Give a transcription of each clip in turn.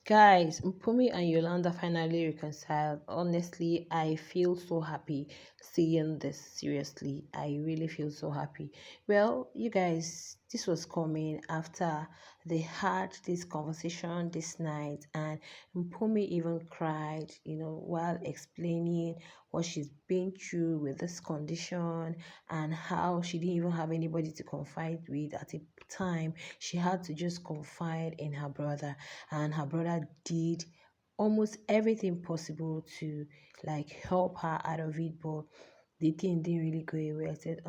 Guys, Mpumi and Yolanda finally reconciled. Honestly, I feel so happy seeing this. Seriously, I really feel so happy. Well, you guys, this was coming after they had this conversation this night, and Mpumi even cried, while explaining what she's been through with this condition and how she didn't even have anybody to confide with at a time. She had to just confide in her brother, and her brother did almost everything possible to like help her out of it, but the thing didn't really go away. I said,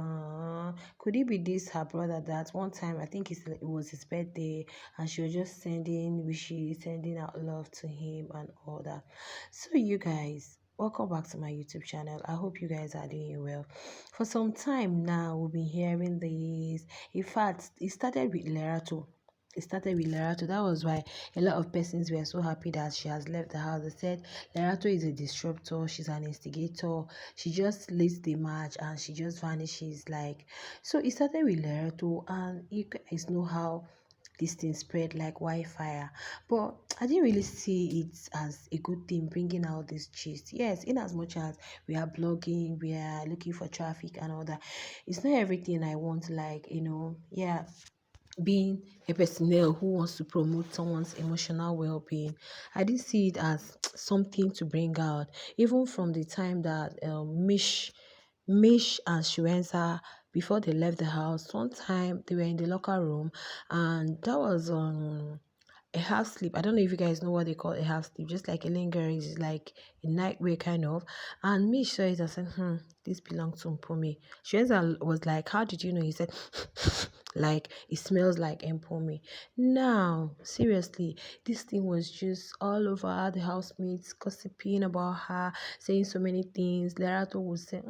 could it be this her brother that one time I think it was his birthday and she was just sending wishes, sending out love to him and all that. So you guys, welcome back to my YouTube channel. I hope you guys are doing well. For some time now, we've been hearing this. In fact, it started with Lerato. That was why a lot of persons were so happy that she has left the house. They said Lerato is a disruptor, she's an instigator, she just leads the match and she just vanishes. Like, so it started with Lerato, and you guys know how this thing spread like wildfire. But I didn't really see it as a good thing bringing out this gist. Yes, in as much as we are blogging, we are looking for traffic and all that, it's not everything I want, like, yeah, being a personnel who wants to promote someone's emotional well-being. I did see it as something to bring out, even from the time that Mish and Shuenza, before they left the house, one time they were in the locker room, and that was a half sleep. I don't know if you guys know what they call a half sleep, just like a lingering, is like a nightwear kind of. And Mish saw it and said, this belongs to Mpumi. Shuenza was like, how did you know? He said, like it smells like Mpumi. Now, seriously, this thing was just all over the housemates gossiping about her, saying so many things. Lerato would say,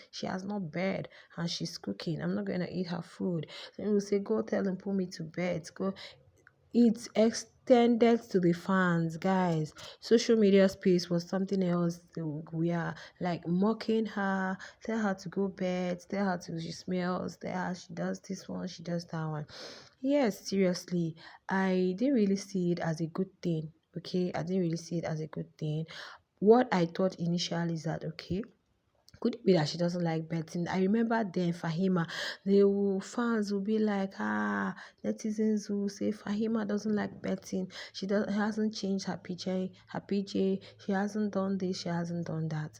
she has not bed and she's cooking. I'm not going to eat her food. Then he would say, go tell Mpumi to bed. Go. It's extended to the fans, guys. Social media space was something else. We are like mocking her, tell her to go bed, tell her to she smells, tell her she does this one, she does that one. Yes, seriously, I didn't really see it as a good thing. Okay, I didn't really see it as a good thing. What I thought initially is that, okay, could it be that she doesn't like betting? I remember then Fahima, fans will be like, netizens will say Fahima doesn't like betting. She hasn't changed her PJ. She hasn't done this, she hasn't done that.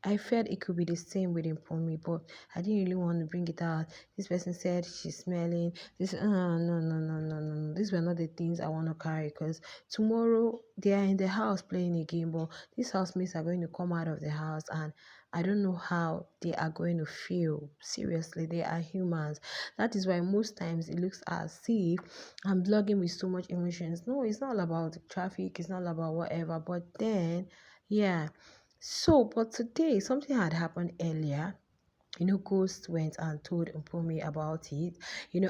I felt it could be the same with Mpumi, but I didn't really want to bring it out. This person said she's smelling. This, no, no, no, no, no, no. These were not the things I want to carry, because tomorrow they are in the house playing a game, but these housemates are going to come out of the house, and I don't know how they are going to feel. Seriously, they are humans. That is why most times it looks as if I'm blogging with so much emotions. No, it's not all about traffic, it's not all about whatever, but then, yeah. So, but today something had happened earlier. Ghost went and told Mpumi about it,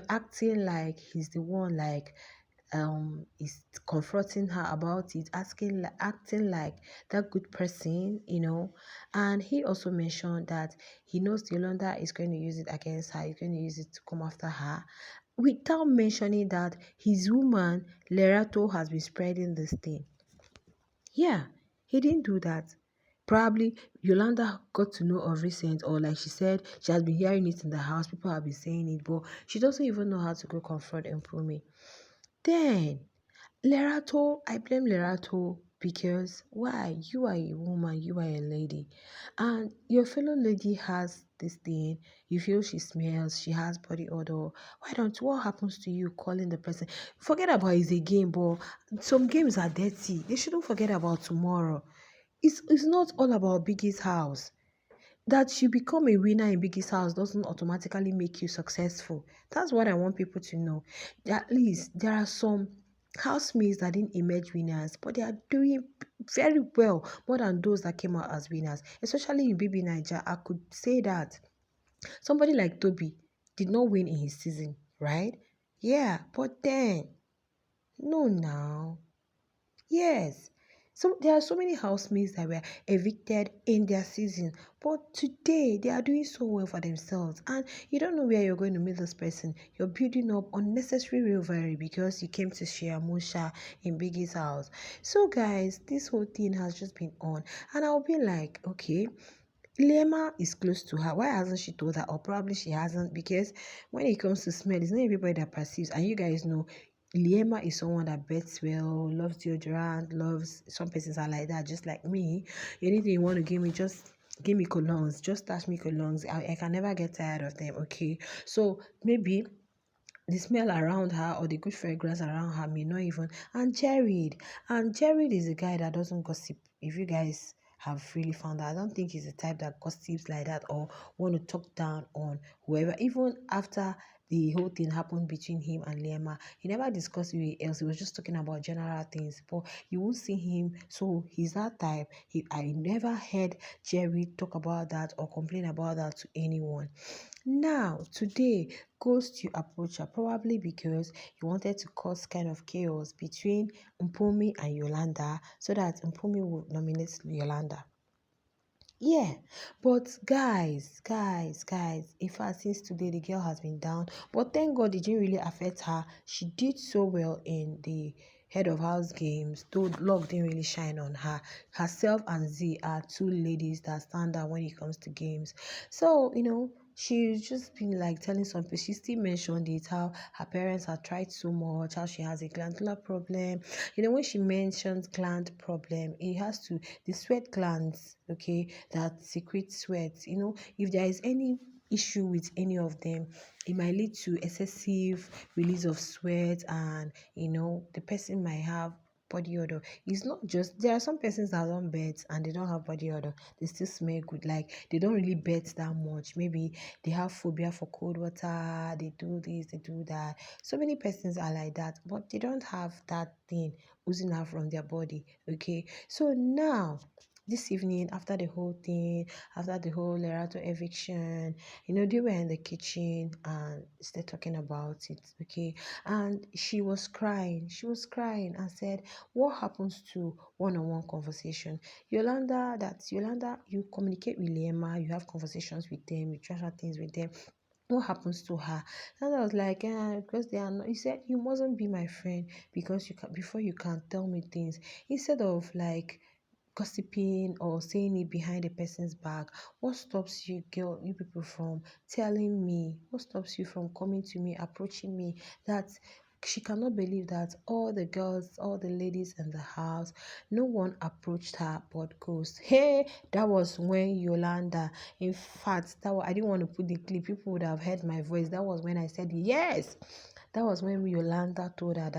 acting like he's the one, like, is confronting her about it, acting like that good person, and he also mentioned that he knows Yolanda is going to use it against her, he's going to use it to come after her, without mentioning that his woman Lerato has been spreading this thing. Yeah, he didn't do that. Probably Yolanda got to know of recent, or like she said, she has been hearing it in the house, people have been saying it, but she doesn't even know how to go confront Mpumi. Then Lerato, I blame Lerato, because why? You are a woman, you are a lady, and your fellow lady has this thing. You feel she smells, she has body odor. Why don't, what happens to you calling the person? Forget about it's a game, but some games are dirty. They shouldn't forget about tomorrow. It's not all about Biggie's house. That you become a winner in Biggie's house doesn't automatically make you successful. That's what I want people to know. At least there are some housemates that didn't emerge winners, but they are doing very well, more than those that came out as winners. Especially in BB Niger, I could say that somebody like Toby did not win in his season, right? Yeah, but then no now. Yes. So there are so many housemates that were evicted in their season, but today they are doing so well for themselves. And you don't know where you're going to meet this person. You're building up unnecessary rivalry because you came to share Musha in Biggie's house. So guys, this whole thing has just been on, and I'll be like, okay, Lema is close to her. Why hasn't she told her? Or probably she hasn't, because when it comes to smell, it's not everybody that perceives. And you guys know, Liema is someone that bets well, loves deodorant, loves, some persons are like that, just like me. Anything you want to give me, just give me colognes, just touch me colognes. I can never get tired of them, okay? So maybe the smell around her or the good fragrance around her may not even. And Jared is a guy that doesn't gossip. If you guys have really found out, I don't think he's the type that gossips like that or want to talk down on whoever. Even after the whole thing happened between him and Liema, he never discussed with else. He was just talking about general things, but you won't see him. So he's that type. I never heard Jerry talk about that or complain about that to anyone. Now, today, Ghost you approach her probably because you wanted to cause kind of chaos between Mpumi and Yolanda so that Mpumi would nominate Yolanda. Yeah, but guys, in fact, since today the girl has been down, but thank God it didn't really affect her. She did so well in the head of house games, though luck didn't really shine on her. Herself and Z are two ladies that stand out when it comes to games. So, she's just been like telling some people, she still mentioned it, how her parents have tried so much, how she has a glandular problem. When she mentions gland problem, it has to, the sweat glands, okay, that secrete sweat, if there is any issue with any of them, it might lead to excessive release of sweat, and the person might have body odor. It's not just, there are some persons that don't bet and they don't have body odor, they still smell good, like they don't really bet that much. Maybe they have phobia for cold water, they do this, they do that. So many persons are like that, but they don't have that thing oozing out from their body. Okay, so now this evening, after the whole thing, after the whole Lerato eviction, they were in the kitchen and they're talking about it. Okay, and she was crying and said, what happens to one-on-one conversation? Yolanda, you communicate with Liema, you have conversations with them, you treasure things with them. What happens to her? And I was like, because they are not. He said, you mustn't be my friend because you can, before you can tell me things, instead of like gossiping or saying it behind a person's back. What stops you, girl, you people, from telling me? What stops you from coming to me, approaching me? That she cannot believe that all the girls, all the ladies in the house, no one approached her but Ghost. Hey, that was when Yolanda, in fact, I didn't want to put the clip, people would have heard my voice. That was when I said yes. That was when Yolanda told her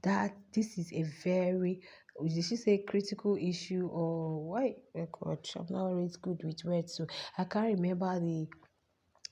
that this is a very, did she say critical issue, or why? Oh God, I'm not always good with words, so I can't remember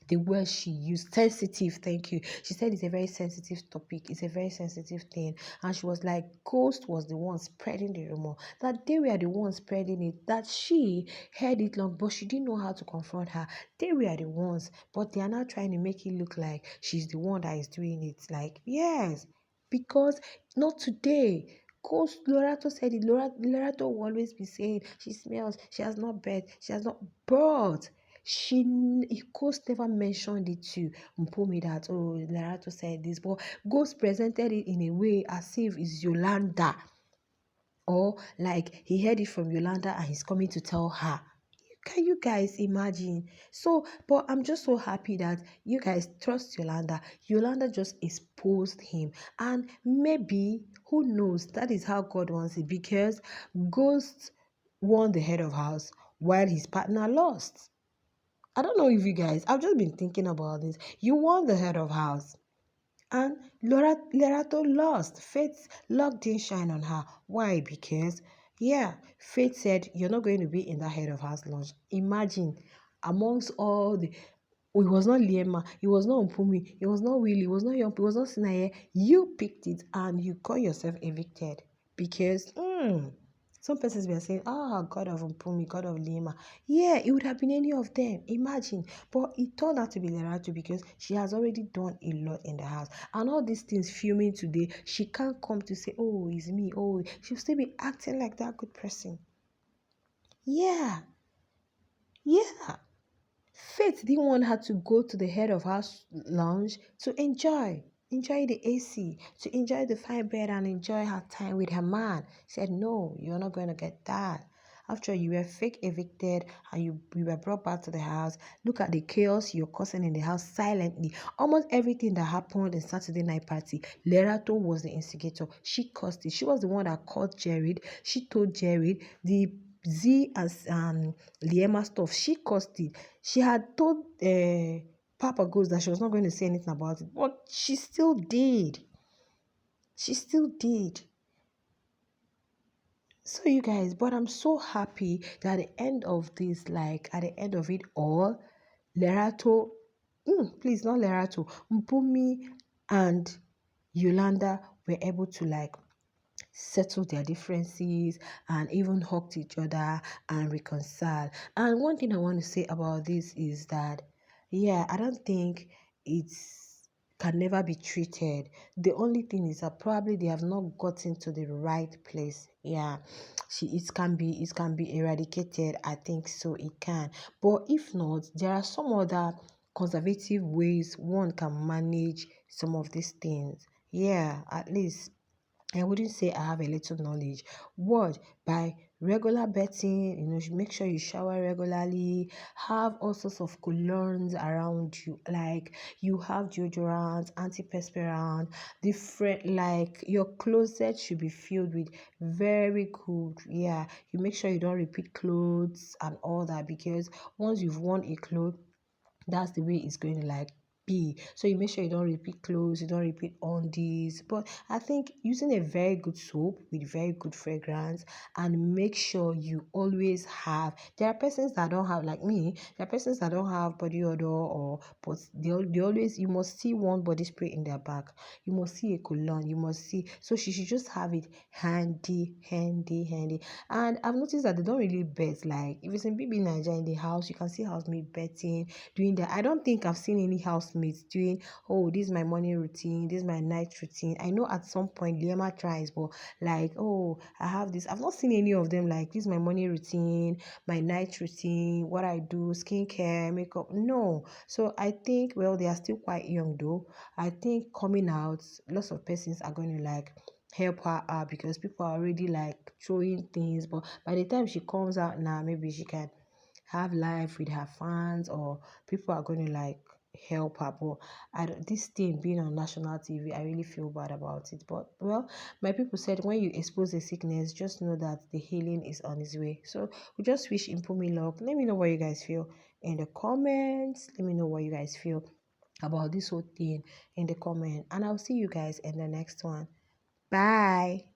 the word she used. Sensitive, thank you. She said it's a very sensitive topic, it's a very sensitive thing. And she was like, Ghost was the one spreading the rumor, that they were the ones spreading it, that she heard it long, but she didn't know how to confront her. They were the ones, but they are now trying to make it look like she's the one that is doing it. Like, yes, because not today. Ghost, Lorato said it. Lorato will always be saying she smells, she has not bet, she has not, but Ghost never mentioned it to Mpumi that, oh, Lerato said this, but Ghost presented it in a way as if it's Yolanda, or like he heard it from Yolanda and he's coming to tell her. Can you guys imagine? So, but I'm just so happy that you guys trust Yolanda. Yolanda just exposed him, and maybe, who knows, that is how God wants it, because Ghost won the head of house while his partner lost. I don't know if you guys, I've just been thinking about this. You won the head of house, and Lerato lost. Faith's luck didn't shine on her. Why? Because, yeah, Faith said, you're not going to be in that head of house lunch. Imagine, amongst all the, it was not Liema, it was not Mpumi, it was not Willie, it was not Yomp, it was not Sinaye. You picked it and you got yourself evicted because, Some persons were saying, "Ah, God of Mpumi, God of Lima." Yeah, it would have been any of them. Imagine. But it turned out to be Lerato because she has already done a lot in the house. And all these things filming today, she can't come to say, "Oh, it's me." Oh, she'll still be acting like that good person. Yeah. Yeah. Faith didn't want her to go to the head of house lounge to enjoy the AC, to enjoy the fine bed and enjoy her time with her man. She said, "No, you're not going to get that. After all, you were fake evicted and you were brought back to the house. Look at the chaos you're causing in the house silently. Almost everything that happened in Saturday night party, Lerato was the instigator. She caused it. She was the one that called Jared. She told Jared the Z and Liema stuff. She caused it. She had told Papa Ghost that she was not going to say anything about it, but she still did. She still did. So you guys, but I'm so happy that at the end of this, like at the end of it all, Lerato, please not Lerato, Mpumi and Yolanda were able to like settle their differences and even hug each other and reconcile. And one thing I want to say about this is that, yeah, I don't think it's can never be treated. The only thing is that probably they have not gotten to the right place. Yeah, it can be eradicated. I think so. It can, but if not, there are some other conservative ways one can manage some of these things. Yeah, at least I wouldn't say I have a little knowledge. What? By regular betting, make sure you shower regularly, have all sorts of colognes around you. Like you have deodorant, antiperspirant, different, like your closet should be filled with very good. Yeah, you make sure you don't repeat clothes and all that because once you've worn a cloth, that's the way it's going to like be. So you make sure you don't repeat clothes, you don't repeat on these. But I think using a very good soap with very good fragrance and make sure you always have. There are persons that don't have like me. There are persons that don't have body odor or but they always you must see one body spray in their bag. You must see a cologne. You must see. So she should just have it handy. And I've noticed that they don't really bet. Like if it's in BB Nigeria in the house, you can see housemate betting doing that. I don't think I've seen any housemates doing, "Oh, this is my morning routine, this is my night routine." I know at some point Liema tries, but like, "Oh, I have this." I've not seen any of them like, "This is my morning routine, my night routine, what I do, skincare, makeup." No. So I think, well, they are still quite young though. I think coming out, lots of persons are going to like help her out because people are already like throwing things. But by the time she comes out now, maybe she can have life with her fans or people are going to like help her. But this thing being on national TV, I really feel bad about it. But well, my people said when you expose a sickness, just know that the healing is on its way. So we just wish Mpumi luck. Let me know what you guys feel in the comments. Let me know what you guys feel about this whole thing in the comment. And I'll see you guys in the next one. Bye.